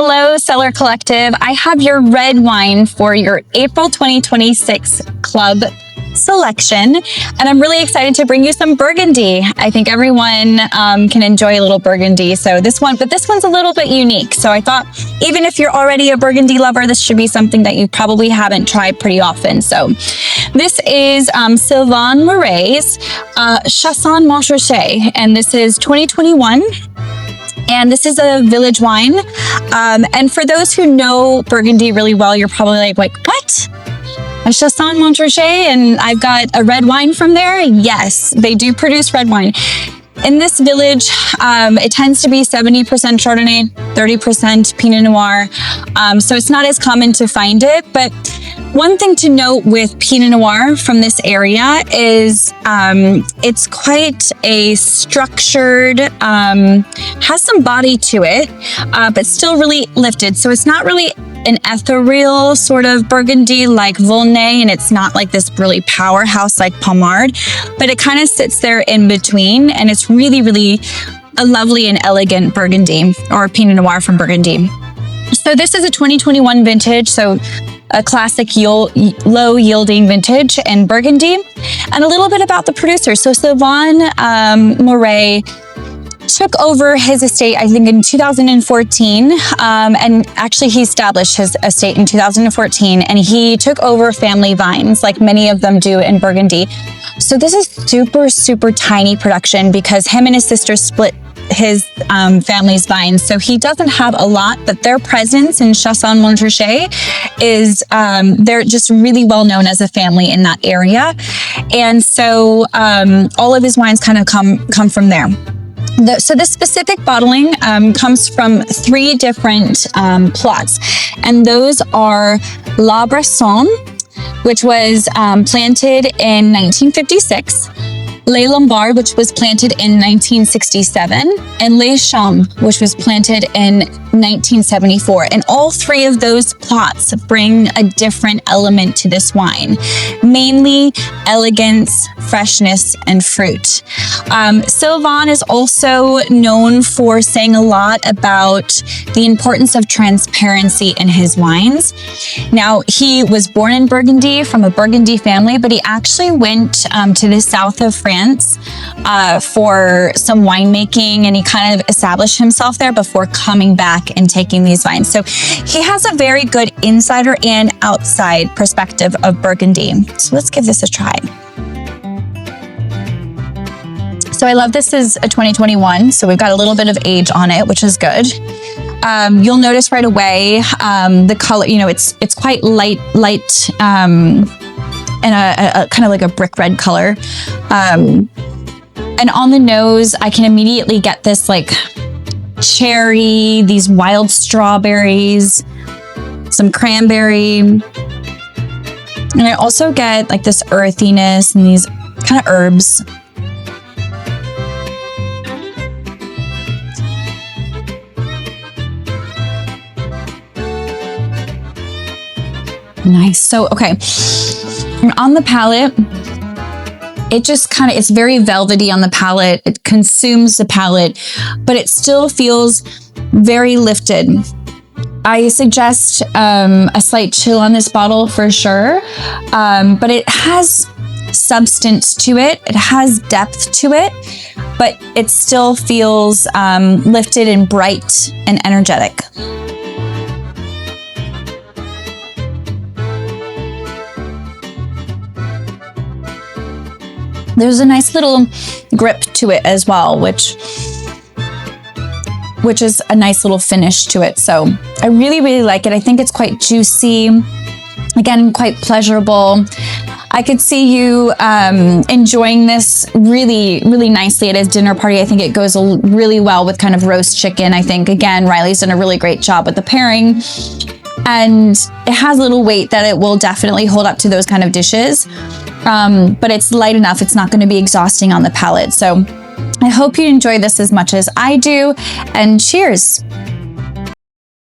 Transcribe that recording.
Hello, Cellar Collective. I have your red wine for your April 2026 club selection, and I'm really excited to bring you some Burgundy. I think everyone can enjoy a little Burgundy. But this one's a little bit unique. So I thought, even if you're already a Burgundy lover, this should be something that you probably haven't tried pretty often. So this is Sylvain Morey's Chassagne-Montrachet, and this is 2021. And this is a village wine. And for those who know Burgundy really well, you're probably like, what? A Chassagne-Montrachet, and I've got a red wine from there? Yes, they do produce red wine. In this village, it tends to be 70% Chardonnay, 30% Pinot Noir. So it's not as common to find it. But one thing to note with Pinot Noir from this area is it's quite a structured, has some body to it, but still really lifted. So it's not really an ethereal sort of Burgundy like Volnay, and it's not like this really powerhouse like Pommard, but it kind of sits there in between, and it's really, really a lovely and elegant Burgundy, or Pinot Noir from Burgundy. So this is a 2021 vintage, so a classic low yielding vintage in Burgundy. And a little bit about the producer. So Sylvain Morey took over his estate, I think, in 2014. And actually he established his estate in 2014, and he took over family vines like many of them do in Burgundy. So this is super, super tiny production because him and his sister split his family's vines. So he doesn't have a lot, but their presence in Chassagne-Montrachet is, they're just really well known as a family in that area. And so all of his wines kind of come from there. So this specific bottling comes from 3 different plots, and those are La Bresson, which was planted in 1956, Les Lombards, which was planted in 1967, and Les Champs, which was planted in 1974. And all 3 of those plots bring a different element to this wine, mainly elegance, freshness, and fruit. Sylvain is also known for saying a lot about the importance of transparency in his wines. Now, he was born in Burgundy from a Burgundy family, but he actually went to the south of France for some winemaking, and he kind of established himself there before coming back and taking these vines. So he has a very good insider and outside perspective of Burgundy. So let's give this a try. So I love this is a 2021, so we've got a little bit of age on it, which is good. You'll notice right away the color, it's quite light, and a kind of like a brick red color. And on the nose, I can immediately get this like cherry, these wild strawberries, some cranberry. And I also get like this earthiness and these kind of herbs. Nice. So, okay. On the palate, it just kind of, it's very velvety on the palate. It consumes the palate, but it still feels very lifted. I suggest a slight chill on this bottle for sure, but it has substance to it. It has depth to it, but it still feels lifted and bright and energetic. There's a nice little grip to it as well, which is a nice little finish to it. So I really, really like it. I think it's quite juicy, again, quite pleasurable. I could see you enjoying this really, really nicely at a dinner party. I think it goes really well with kind of roast chicken. I think, again, Riley's done a really great job with the pairing. And it has a little weight that it will definitely hold up to those kind of dishes. But it's light enough. It's not going to be exhausting on the palate. So I hope you enjoy this as much as I do. And cheers.